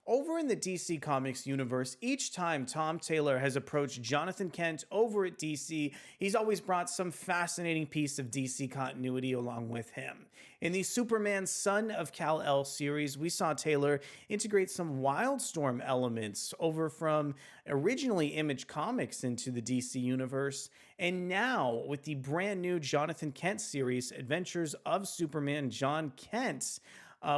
Over in the DC Comics universe, each time Tom Taylor has approached Jonathan Kent over at DC, he's always brought some fascinating piece of DC continuity along with him. In the Superman Son of Kal-Els series, we saw Taylor integrate some Wildstorm elements over from originally Image Comics into the DC universe, and now with the brand new Jonathan Kent series, Adventures of Superman Jon Kent,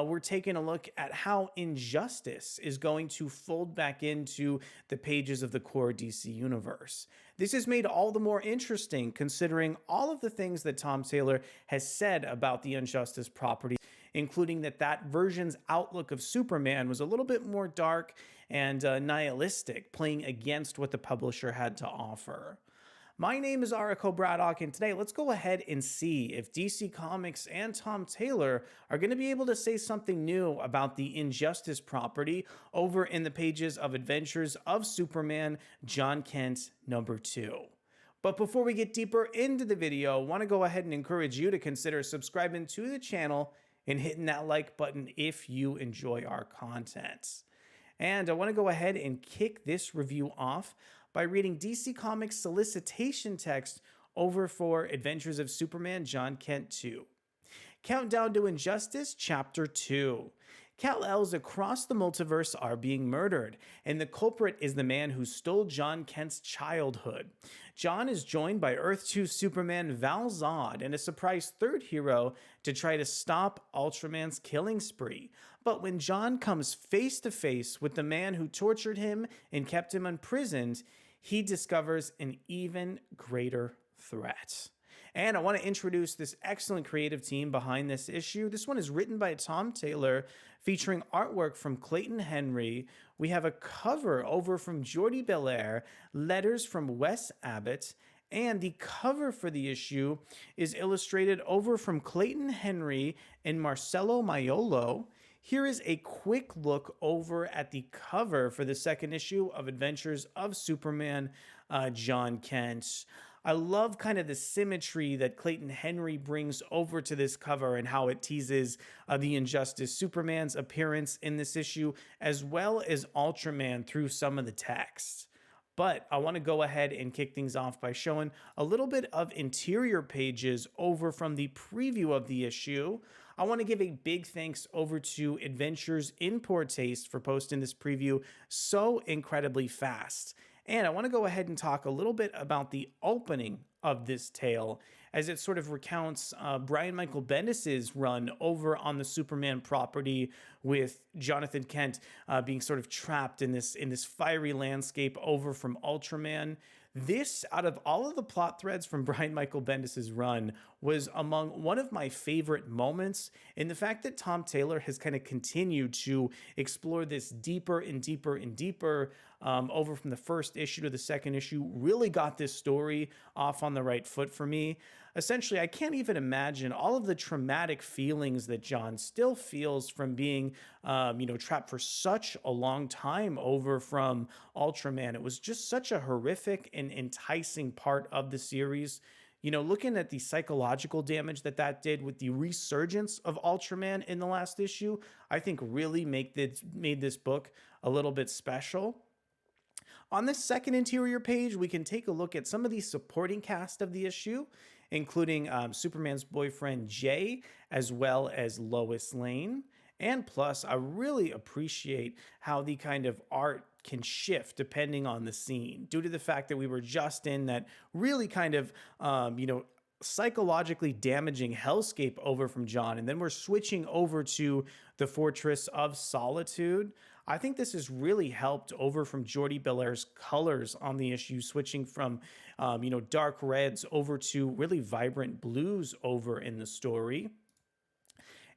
we're taking a look at how injustice is going to fold back into the pages of the core DC universe. This is made all the more interesting considering all of the things that Tom Taylor has said about the injustice property, including that version's outlook of Superman was a little bit more dark and nihilistic, playing against what the publisher had to offer. My name is Arako Braddock, and today let's go ahead and see if DC Comics and Tom Taylor are going to be able to say something new about the injustice property over in the pages of Adventures of Superman Jon Kent #2. But before we get deeper into the video, I want to go ahead and encourage you to consider subscribing to the channel and hitting that like button if you enjoy our content. And I want to go ahead and kick this review off by reading DC Comics solicitation text over for Adventures of Superman Jon Kent 2. Countdown to Injustice, Chapter 2. Kal-Els across the multiverse are being murdered, and the culprit is the man who stole Jon Kent's childhood. Jon is joined by Earth 2 Superman Val-Zod and a surprise third hero to try to stop Ultraman's killing spree. But when Jon comes face to face with the man who tortured him and kept him imprisoned, he discovers an even greater threat. And I want to introduce this excellent creative team behind this issue. This one is written by Tom Taylor, featuring artwork from Clayton Henry. We have a cover over from Jordie Bellaire, letters from Wes Abbott, and the cover for the issue is illustrated over from Clayton Henry and Marcelo Maiolo. Here is a quick look over at the cover for the second issue of Adventures of Superman Jon Kent. I love kind of the symmetry that Clayton Henry brings over to this cover and how it teases the Injustice Superman's appearance in this issue, as well as Ultraman through some of the text. But I want to go ahead and kick things off by showing a little bit of interior pages over from the preview of the issue. I want to give a big thanks over to Adventures in Poor Taste for posting this preview so incredibly fast. And I want to go ahead and talk a little bit about the opening of this tale, as it sort of recounts Brian Michael Bendis's run over on the Superman property, with Jonathan Kent being sort of trapped in this fiery landscape over from Ultraman. This, out of all of the plot threads from Brian Michael Bendis's run, was among one of my favorite moments, and the fact that Tom Taylor has kind of continued to explore this deeper and deeper and deeper over from the first issue to the second issue really got this story off on the right foot for me. Essentially, I can't even imagine all of the traumatic feelings that Jon still feels from being, trapped for such a long time over from Ultraman. It was just such a horrific and enticing part of the series. You know, looking at the psychological damage that did with the resurgence of Ultraman in the last issue, I think really made this book a little bit special. On this second interior page, we can take a look at some of the supporting cast of the issue, including Superman's boyfriend Jay, as well as Lois Lane. And plus, I really appreciate how the kind of art can shift depending on the scene, due to the fact that we were just in that really kind of, psychologically damaging hellscape over from Jon, and then we're switching over to the Fortress of Solitude. I think this has really helped over from Jordie Bellaire's colors on the issue, switching from, dark reds over to really vibrant blues over in the story.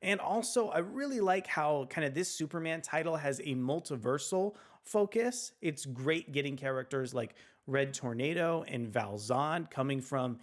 And also, I really like how kind of this Superman title has a multiversal focus. It's great getting characters like Red Tornado and Val-Zod coming from,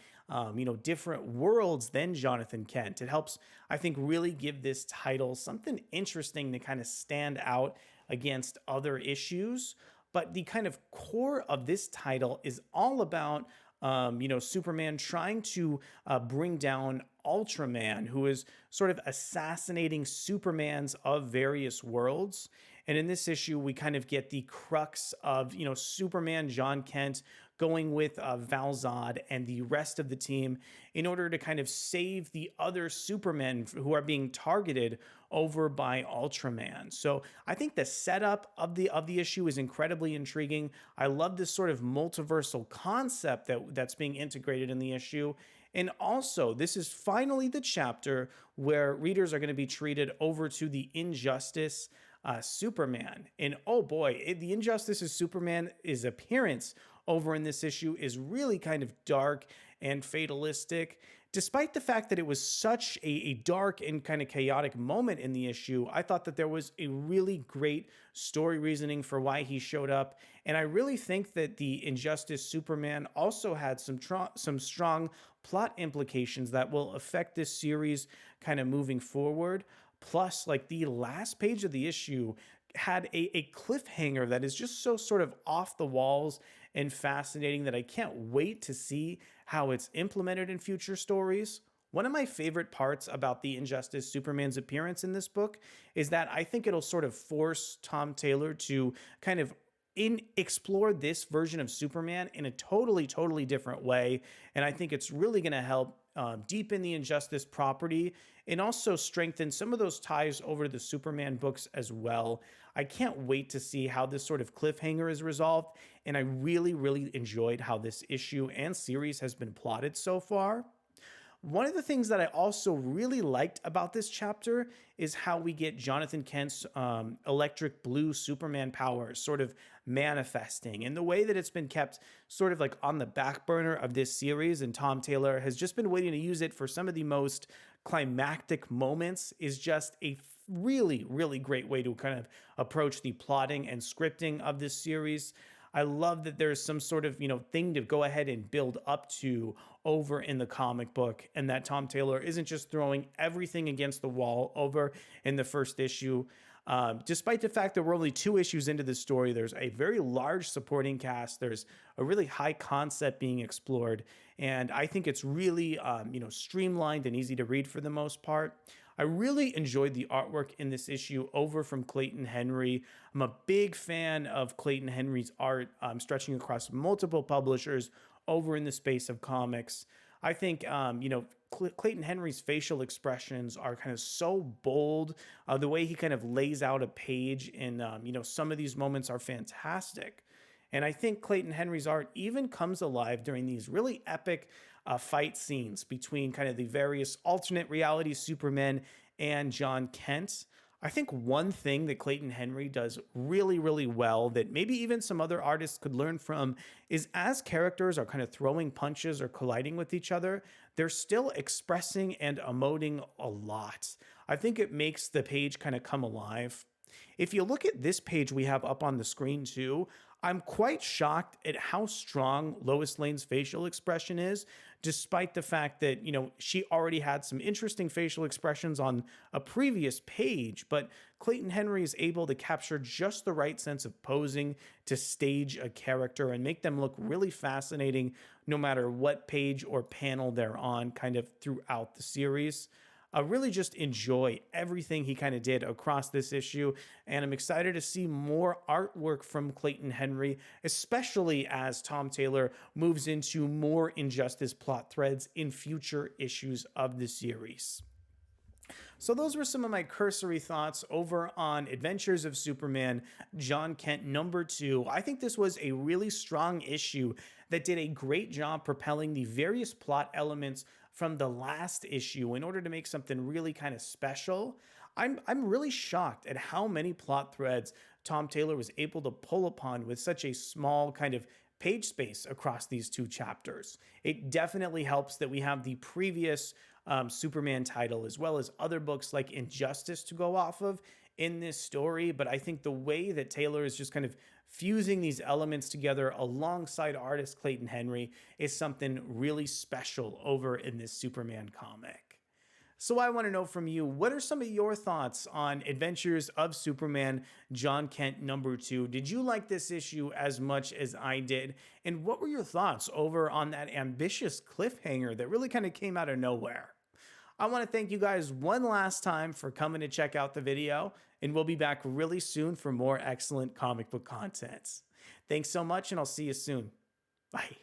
different worlds than Jonathan Kent. It helps, I think, really give this title something interesting to kind of stand out against other issues. But the kind of core of this title is all about Superman trying to bring down Ultraman, who is sort of assassinating Supermans of various worlds. And in this issue, we kind of get the crux of, Superman, Jon Kent, going with Val-Zod and the rest of the team in order to kind of save the other Supermen who are being targeted over by Ultraman. So I think the setup of the issue is incredibly intriguing. I love this sort of multiversal concept that's being integrated in the issue. And also, this is finally the chapter where readers are going to be treated over to the Injustice Superman. And oh boy, the Injustice Superman's appearance over in this issue is really kind of dark and fatalistic. Despite the fact that it was such a dark and kind of chaotic moment in the issue, I thought that there was a really great story reasoning for why he showed up. And I really think that the Injustice Superman also had some strong plot implications that will affect this series kind of moving forward. Plus, like the last page of the issue had a cliffhanger that is just so sort of off the walls and fascinating that I can't wait to see how it's implemented in future stories. One of my favorite parts about the Injustice Superman's appearance in this book is that I think it'll sort of force Tom Taylor to kind of explore this version of Superman in a totally different way. And I think it's really going to help deepen the Injustice property and also strengthen some of those ties over to the Superman books as well. I can't wait to see how this sort of cliffhanger is resolved, and I really enjoyed how this issue and series has been plotted so far. One of the things that I also really liked about this chapter is how we get Jonathan Kent's electric blue Superman powers sort of manifesting, and the way that it's been kept sort of like on the back burner of this series, and Tom Taylor has just been waiting to use it for some of the most climactic moments, is just a really great way to kind of approach the plotting and scripting of this series. I love that there's some sort of, thing to go ahead and build up to over in the comic book, and that Tom Taylor isn't just throwing everything against the wall over in the first issue. Despite the fact that we're only 2 issues into the story, there's a very large supporting cast. There's a really high concept being explored, and I think it's really, streamlined and easy to read for the most part. I really enjoyed the artwork in this issue over from Clayton Henry. I'm a big fan of Clayton Henry's art, stretching across multiple publishers over in the space of comics. I think, Clayton Henry's facial expressions are kind of so bold. The way he kind of lays out a page in, some of these moments are fantastic. And I think Clayton Henry's art even comes alive during these really epic fight scenes between kind of the various alternate reality Supermen and Jon Kent. I think one thing that Clayton Henry does really well that maybe even some other artists could learn from is as characters are kind of throwing punches or colliding with each other, they're still expressing and emoting a lot. I think it makes the page kind of come alive. If you look at this page we have up on the screen too, I'm quite shocked at how strong Lois Lane's facial expression is, despite the fact that, she already had some interesting facial expressions on a previous page, but Clayton Henry is able to capture just the right sense of posing to stage a character and make them look really fascinating no matter what page or panel they're on kind of throughout the series. I really just enjoy everything he kind of did across this issue, and I'm excited to see more artwork from Clayton Henry, especially as Tom Taylor moves into more Injustice plot threads in future issues of the series. So those were some of my cursory thoughts over on Adventures of Superman, Jon Kent #2. I think this was a really strong issue that did a great job propelling the various plot elements from the last issue in order to make something really kind of special. I'm really shocked at how many plot threads Tom Taylor was able to pull upon with such a small kind of page space across these 2 chapters. It definitely helps that we have the previous Superman title as well as other books like Injustice to go off of in this story, but I think the way that Taylor is just kind of fusing these elements together alongside artist Clayton Henry is something really special over in this Superman comic. So I want to know from you, what are some of your thoughts on Adventures of Superman, Jon Kent #2? Did you like this issue as much as I did? And what were your thoughts over on that ambitious cliffhanger that really kind of came out of nowhere? I want to thank you guys one last time for coming to check out the video. and we'll be back really soon for more excellent comic book content. Thanks so much, and I'll see you soon. Bye.